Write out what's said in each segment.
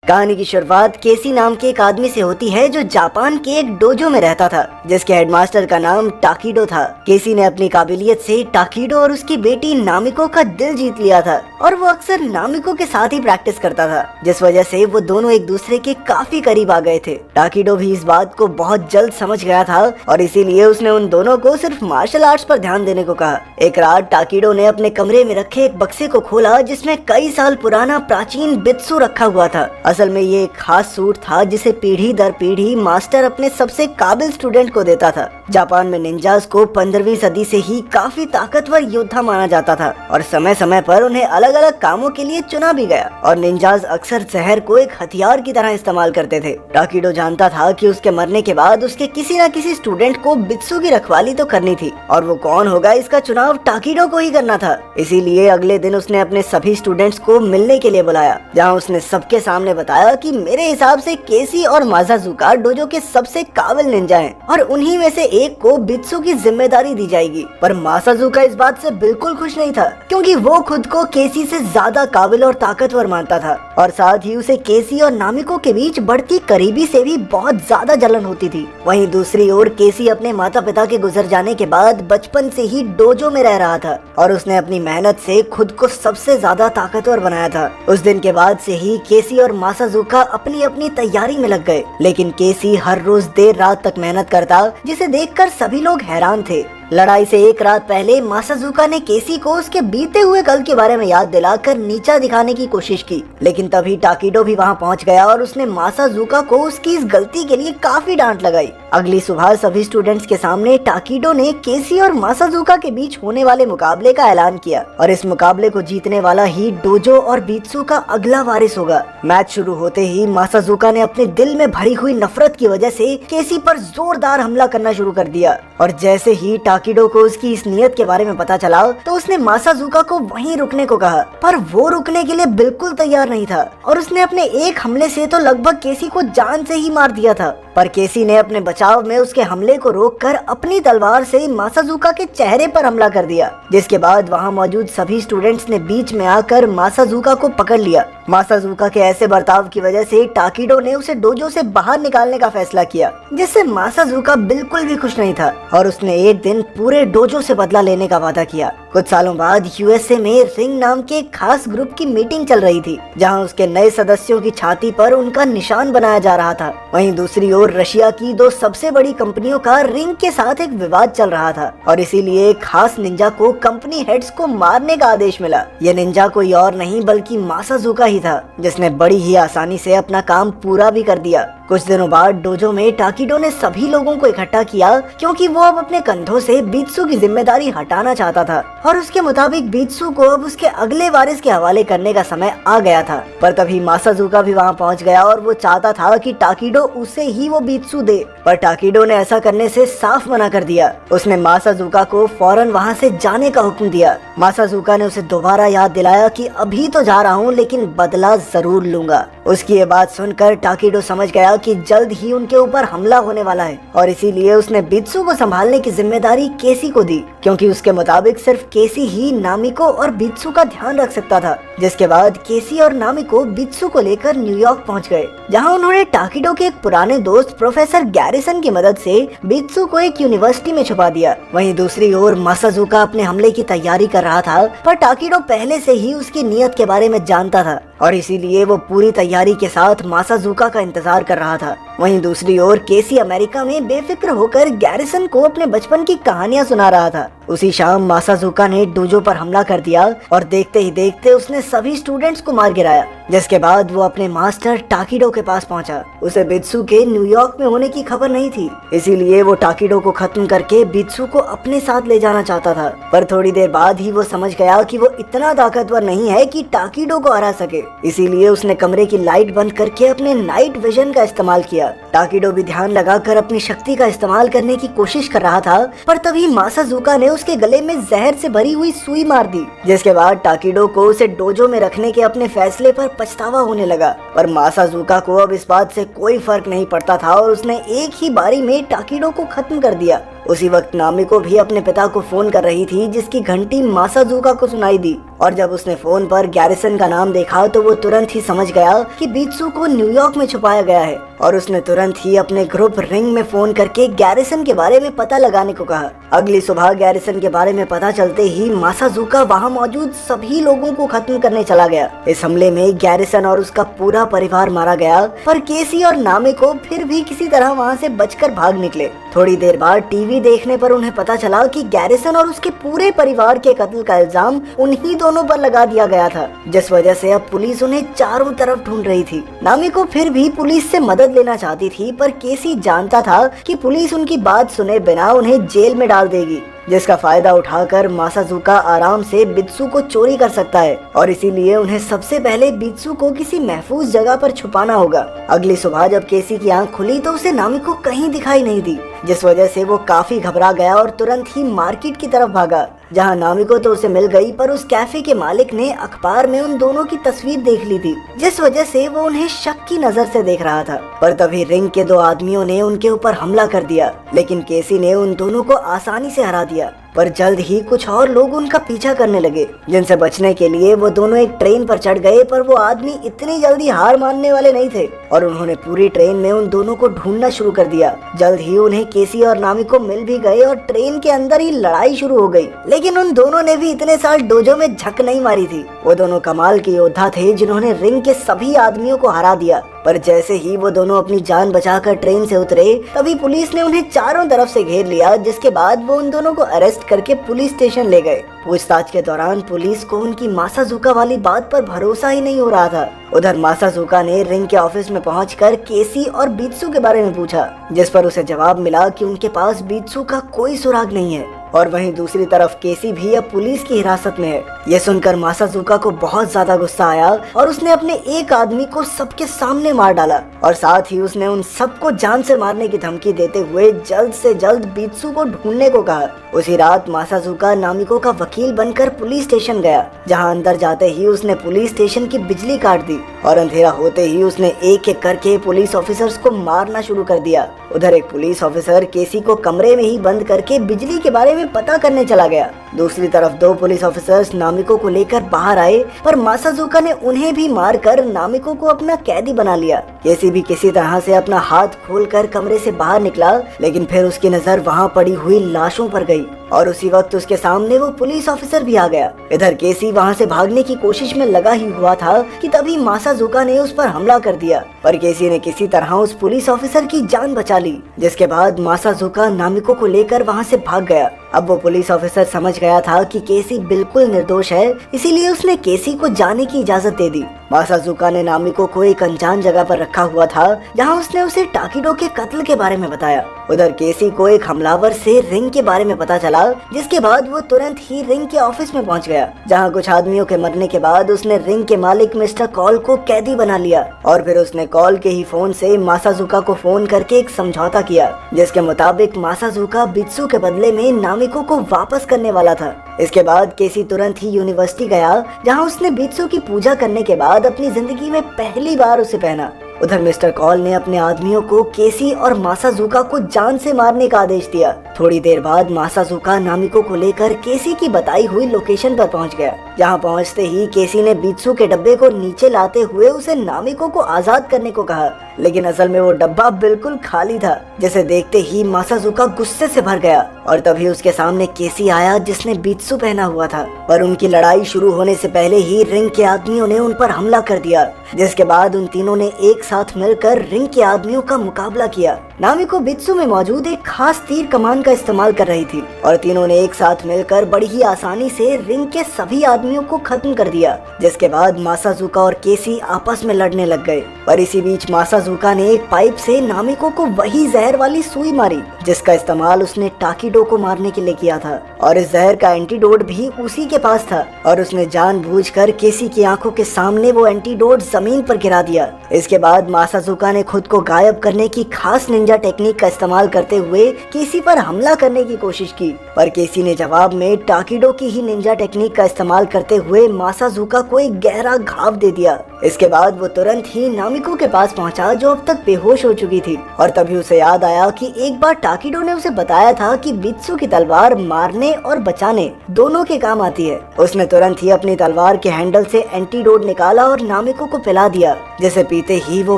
कहानी की शुरुआत केसी नाम के एक आदमी से होती है जो जापान के एक डोजो में रहता था, जिसके हेडमास्टर का नाम टाकिडो था। केसी ने अपनी काबिलियत से टाकिडो और उसकी बेटी नामिको का दिल जीत लिया था और वो अक्सर नामिको के साथ ही प्रैक्टिस करता था, जिस वजह से वो दोनों एक दूसरे के काफी करीब आ गए थे। टाकिडो भी इस बात को बहुत जल्द समझ गया था और इसीलिए उसने उन दोनों को सिर्फ मार्शल आर्ट्स पर ध्यान देने को कहा। एक रात टाकिडो ने अपने कमरे में रखे एक बक्से को खोला जिसमें कई साल पुराना प्राचीन बित्सु रखा हुआ था। असल में ये एक खास सूट था जिसे पीढ़ी दर पीढ़ी मास्टर अपने सबसे काबिल स्टूडेंट को देता था। जापान में निंजास को 15वीं सदी से ही काफी ताकतवर योद्धा माना जाता था और समय समय पर उन्हें अलग अलग कामों के लिए चुना भी गया और निंजास अक्सर जहर को एक हथियार की तरह इस्तेमाल करते थे। टाकिडो जानता था कि उसके मरने के बाद उसके किसी न किसी स्टूडेंट को बित्सु की रखवाली तो करनी थी और वो कौन होगा इसका चुनाव टाकिडो को ही करना था। इसीलिए अगले दिन उसने अपने सभी स्टूडेंट्स को मिलने के लिए बुलाया, जहाँ उसने सबके सामने बताया कि मेरे हिसाब से केसी और मासाजुका डोजो के सबसे काबिल निंजा हैं और उन्हीं में से एक को बित्सु की जिम्मेदारी दी जाएगी। पर मासाजुका इस बात से बिल्कुल खुश नहीं था, क्योंकि वो खुद को केसी से ज्यादा काबिल और ताकतवर मानता था और साथ ही उसे केसी और नामिको के बीच बढ़ती करीबी से भी बहुत ज्यादा जलन होती थी। वहीं दूसरी ओर केसी अपने माता पिता के गुजर जाने के बाद बचपन से ही डोजो में रह रहा था और उसने अपनी मेहनत से खुद को सबसे ज्यादा ताकतवर बनाया था। उस दिन के बाद से ही केसी और मासाजुका अपनी अपनी तैयारी में लग गए, लेकिन केसी हर रोज देर रात तक मेहनत करता, जिसे देखकर सभी लोग हैरान थे। लड़ाई से एक रात पहले मासाजुका ने केसी को उसके बीते हुए कल के बारे में याद दिलाकर नीचा दिखाने की कोशिश की, लेकिन तभी टाकिडो भी वहां पहुंच गया और उसने मासाजुका को उसकी इस गलती के लिए काफी डांट लगाई। अगली सुबह सभी स्टूडेंट्स के सामने टाकिडो ने केसी और मासाजुका के बीच होने वाले मुकाबले का ऐलान किया और इस मुकाबले को जीतने वाला ही डोजो और बित्सु का अगला वारिस होगा। मैच शुरू होते ही मासाजुका ने अपने दिल में भरी हुई नफरत की वजह से केसी पर जोरदार हमला करना शुरू कर दिया और जैसे ही टाकिडो को उसकी इस नियत के बारे में पता चला तो उसने मासाजुका को वहीं रुकने को कहा, पर वो रुकने के लिए बिल्कुल तैयार नहीं था और उसने अपने एक हमले से तो लगभग केसी को जान से ही मार दिया था। पर केसी ने अपने बचाव में उसके हमले को रोककर अपनी तलवार से मासाजुका के चेहरे पर हमला कर दिया, जिसके बाद वहां मौजूद सभी स्टूडेंट्स ने बीच में आकर मासाजुका को पकड़ लिया। मासाजुका के ऐसे बर्ताव की वजह से टाकिडो ने उसे डोजो से बाहर निकालने का फैसला किया, जिससे मासाजुका बिल्कुल भी खुश नहीं था और उसने एक दिन पूरे डोजो से बदला लेने का वादा किया। कुछ सालों बाद यूएसए में रिंग नाम के एक खास ग्रुप की मीटिंग चल रही थी, जहां उसके नए सदस्यों की छाती पर उनका निशान बनाया जा रहा था। वहीं दूसरी ओर रशिया की दो सबसे बड़ी कंपनियों का रिंग के साथ एक विवाद चल रहा था और इसीलिए एक खास निंजा को कंपनी हेड्स को मारने का आदेश मिला। यह निंजा कोई और नहीं बल्कि मासाजुका ही था, जिसने बड़ी ही आसानी से अपना काम पूरा भी कर दिया। कुछ दिनों बाद डोजो में टाकिडो ने सभी लोगों को इकट्ठा किया, क्योंकि वो अब अपने कंधों से बित्सु की जिम्मेदारी हटाना चाहता था और उसके मुताबिक बित्सु को अब उसके अगले वारिस के हवाले करने का समय आ गया था। पर तभी मासाजुका भी वहां पहुंच गया और वो चाहता था कि टाकिडो उसे ही वो बित्सु दे, पर टाकिडो ने ऐसा करने से साफ मना कर दिया। उसने मासाजुका को फौरन वहां से जाने का हुक्म दिया। मासाजुका ने उसे दोबारा याद दिलाया कि अभी तो जा रहा हूँ, लेकिन बदला जरूर लूंगा। उसकी ये बात सुनकर टाकिडो समझ गया कि जल्द ही उनके ऊपर हमला होने वाला है और इसीलिए उसने बित्सु को संभालने की जिम्मेदारी केसी को दी, क्योंकि उसके मुताबिक सिर्फ केसी ही नामिको और बित्सु का ध्यान रख सकता था। जिसके बाद केसी और नामिको बित्सु को लेकर न्यूयॉर्क पहुंच गए, जहां उन्होंने टाकिडो के एक पुराने दोस्त प्रोफेसर गैरिसन की मदद से बित्सु को एक यूनिवर्सिटी में छुपा दिया। वहीं दूसरी ओर मासाजुका अपने हमले की तैयारी कर रहा था, पर टाकिडो पहले से ही उसकी नियत के बारे में जानता था और इसीलिए वो पूरी तैयारी के साथ मासाजुका का इंतजार कर रहा था। वहीं दूसरी ओर केसी अमेरिका में बेफिक्र होकर गैरिसन को अपने बचपन की कहानियां सुना रहा था। उसी शाम मासाजुका ने डोजो पर हमला कर दिया और देखते ही देखते उसने सभी स्टूडेंट्स को मार गिराया, जिसके बाद वो अपने मास्टर टाकिडो के पास पहुंचा। उसे बित्सु के न्यूयॉर्क में होने की खबर नहीं थी, इसीलिए वो टाकिडो को खत्म करके बित्सु को अपने साथ ले जाना चाहता था। पर थोड़ी देर बाद ही वो समझ गया कि वो इतना ताकतवर नहीं है कि टाकिडो को हरा सके, इसीलिए उसने कमरे की लाइट बंद करके अपने नाइट विजन का इस्तेमाल किया। टाकिडो भी ध्यान लगाकर अपनी शक्ति का इस्तेमाल करने की कोशिश कर रहा था, पर तभी मासाजुका ने उसके गले में जहर से भरी हुई सुई मार दी, जिसके बाद टाकिडो को उसे डोजो में रखने के अपने फैसले पर पछतावा होने लगा। पर मासाजुका को अब इस बात से कोई फर्क नहीं पड़ता था और उसने एक ही बारी में टाकिडो को खत्म कर दिया। उसी वक्त नामिको भी अपने पिता को फोन कर रही थी, जिसकी घंटी मासाजुका को सुनाई दी। और जब उसने फोन पर गैरिसन का नाम देखा तो वो तुरंत ही समझ गया कि बीत्सू को न्यूयॉर्क में छुपाया गया है और उसने तुरंत ही अपने ग्रुप रिंग में फोन करके गैरिसन के बारे में पता लगाने को कहा। अगली सुबह गैरिसन के बारे में पता चलते ही मासाजुका वहाँ मौजूद सभी लोगों को खत्म करने चला गया। इस हमले में गैरिसन और उसका पूरा परिवार मारा गया, पर केसी और नामिको फिर भी किसी तरह वहाँ से बचकर भाग निकले। थोड़ी देर बाद टीवी देखने पर उन्हें पता चला कि गैरिसन और उसके पूरे परिवार के कत्ल का इल्जाम उन्हीं दोनों पर लगा दिया गया था, जिस वजह से अब पुलिस उन्हें चारों तरफ ढूंढ रही थी। नामिको फिर भी पुलिस से मदद लेना चाहती थी, पर केसी जानता था कि पुलिस उनकी बात सुने बिना उन्हें जेल में डाल देगी, जिसका फायदा उठाकर मासाजुका आराम से बित्सू को चोरी कर सकता है और इसीलिए उन्हें सबसे पहले बित्सू को किसी महफूज जगह पर छुपाना होगा। अगली सुबह जब केसी की आंख खुली तो उसे नामिको कहीं दिखाई नहीं दी, जिस वजह से वो काफी घबरा गया और तुरंत ही मार्केट की तरफ भागा, जहां नामिको तो उसे मिल गई, पर उस कैफे के मालिक ने अखबार में उन दोनों की तस्वीर देख ली थी, जिस वजह से वो उन्हें शक की नजर से देख रहा था। पर तभी रिंग के दो आदमियों ने उनके ऊपर हमला कर दिया, लेकिन केसी ने उन दोनों को आसानी से हरा दिया। पर जल्द ही कुछ और लोग उनका पीछा करने लगे, जिनसे बचने के लिए वो दोनों एक ट्रेन पर चढ़ गए, पर वो आदमी इतनी जल्दी हार मानने वाले नहीं थे और उन्होंने पूरी ट्रेन में उन दोनों को ढूंढना शुरू कर दिया। जल्द ही उन्हें केसी और नामिको मिल भी गए और ट्रेन के अंदर ही लड़ाई शुरू हो गई, लेकिन उन दोनों ने भी इतने साल डोजो में झक नहीं मारी थी। वो दोनों कमाल के योद्धा थे जिन्होंने रिंग के सभी आदमियों को हरा दिया। पर जैसे ही वो दोनों अपनी जान बचाकर ट्रेन से उतरे, तभी पुलिस ने उन्हें चारों तरफ से घेर लिया, जिसके बाद वो उन दोनों को अरेस्ट करके पुलिस स्टेशन ले गए। पूछताछ के दौरान पुलिस को उनकी मासाजुका वाली बात पर भरोसा ही नहीं हो रहा था। उधर मासाजुका ने रिंग के ऑफिस में पहुंचकर केसी और बीत्सू के बारे में पूछा, जिस पर उसे जवाब मिला कि उनके पास बीत्सू का कोई सुराग नहीं है। और वहीं दूसरी तरफ केसी भी अब पुलिस की हिरासत में है। ये सुनकर मासाजुका को बहुत ज्यादा गुस्सा आया और उसने अपने एक आदमी को सबके सामने मार डाला और साथ ही उसने उन सबको जान से मारने की धमकी देते हुए जल्द से जल्द बीत्सू को ढूंढने को कहा। उसी रात मासाजुका नामिको का वकील बनकर पुलिस स्टेशन गया, जहां अंदर जाते ही उसने पुलिस स्टेशन की बिजली काट दी और अंधेरा होते ही उसने एक एक करके पुलिस ऑफिसर्स को मारना शुरू कर दिया। उधर एक पुलिस ऑफिसर केसी को कमरे में ही बंद करके बिजली के बारे में पता करने चला गया। दूसरी तरफ दो पुलिस ऑफिसर्स नामिको को लेकर बाहर आए, पर मासाजुका ने उन्हें भी मारकर नामिको को अपना कैदी बना लिया। केसी भी किसी तरह से अपना हाथ खोलकर कमरे से बाहर निकला, लेकिन फिर उसकी नजर वहां पड़ी हुई लाशों पर गई और उसी वक्त उसके सामने वो पुलिस ऑफिसर भी आ गया। इधर केसी वहां से भागने की कोशिश में लगा ही हुआ था कि तभी मासाजुका ने उस पर हमला कर दिया, पर केसी ने किसी तरह उस पुलिस ऑफिसर की जान बचा ली, जिसके बाद मासाजुका नामिको को लेकर वहां से भाग गया। अब वो पुलिस ऑफिसर समझ गया था कि केसी बिल्कुल निर्दोष है, इसीलिए उसने केसी को जाने की इजाजत दे दी। मासाजुका ने नामिको को एक अनजान जगह पर रखा हुआ था, जहां उसने उसे टाकिडो के कत्ल के बारे में बताया। उधर केसी को एक हमलावर से रिंग के बारे में पता चला, जिसके बाद वो तुरंत ही रिंग के ऑफिस में पहुंच गया, जहां कुछ आदमियों के मरने के बाद उसने रिंग के मालिक मिस्टर कॉल को कैदी बना लिया और फिर उसने कॉल के ही फोन से मासाजुका को फोन करके एक समझौता किया, जिसके मुताबिक मासाजुका बित्सू के बदले में नामिको को वापस करने वाला था। इसके बाद केसी तुरंत ही यूनिवर्सिटी गया, जहां उसने बित्सू की पूजा करने के बाद अपनी जिंदगी में पहली बार उसे पहना। उधर मिस्टर कॉल ने अपने आदमियों को केसी और मासाजुका को जान से मारने का आदेश दिया। थोड़ी देर बाद मासाजुका नामिको को लेकर केसी की बताई हुई लोकेशन पर पहुंच गया, जहां पहुंचते ही केसी ने बित्सू के डब्बे को नीचे लाते हुए उसे नामिको को आजाद करने को कहा, लेकिन असल में वो डब्बा बिल्कुल खाली था, जिसे देखते ही मासाजुका गुस्से से भर गया और तभी उसके सामने केसी आया, जिसने बित्सू पहना हुआ था। पर उनकी लड़ाई शुरू होने से पहले ही रिंग के आदमियों ने उन पर हमला कर दिया, जिसके बाद उन तीनों ने एक साथ मिलकर रिंग के आदमियों का मुकाबला किया। नामिको बित्सू में मौजूद एक खास तीर कमान का इस्तेमाल कर रही थी और तीनों ने एक साथ मिलकर बड़ी ही आसानी से रिंग के सभी आदमियों को खत्म कर दिया, जिसके बाद मासाजुका और केसी आपस में लड़ने लग गए। पर इसी बीच मासाजुका ने एक पाइप से नामिको को वही जहर वाली सुई मारी, जिसका इस्तेमाल उसने टाकिडो को मारने के लिए किया था और इस जहर का एंटीडोट भी उसी के पास था और उसने जानबूझकर केसी की आंखों के सामने वो एंटीडोट जमीन पर गिरा दिया। इसके बाद मासाजुका ने खुद को गायब करने की खास निंजा टेक्निक का इस्तेमाल करते हुए केसी पर हमला करने की कोशिश की, पर केसी ने जवाब में टाकिडो की ही निंजा टेक्निक का इस्तेमाल करते हुए मासाजुका को एक गहरा घाव दे दिया। इसके बाद वो तुरंत ही नामिको के पास पहुंचा जो अब तक बेहोश हो चुकी थी, और तभी उसे याद आया कि एक बार टाकिडो ने उसे बताया था कि बित्सु की तलवार मारने और बचाने दोनों के काम आती है। उसने तुरंत ही अपनी तलवार के हैंडल से एंटीडोट निकाला और नामिको को पिला दिया, जिसे पीते ही वो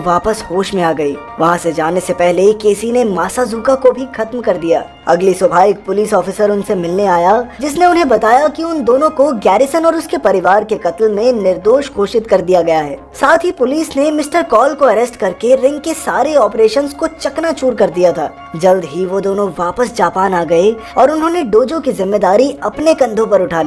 वापस होश में आ गई। वहाँ से जाने से पहले केसी ने मासाजुका को भी खत्म कर दिया। अगली सुबह एक पुलिस ऑफिसर उनसे मिलने आया, जिसने उन्हें बताया कि उन दोनों को गैरिसन और उसके परिवार के कत्ल में निर्दोष घोषित कर दिया गया है। साथ ही पुलिस ने मिस्टर कॉल को अरेस्ट करके रिंग के सारे ऑपरेशंस को चकनाचूर कर दिया था। जल्द ही वो दोनों वापस जापान आ गए और उन्होंने डोजो की जिम्मेदारी अपने कंधों पर उठा ली।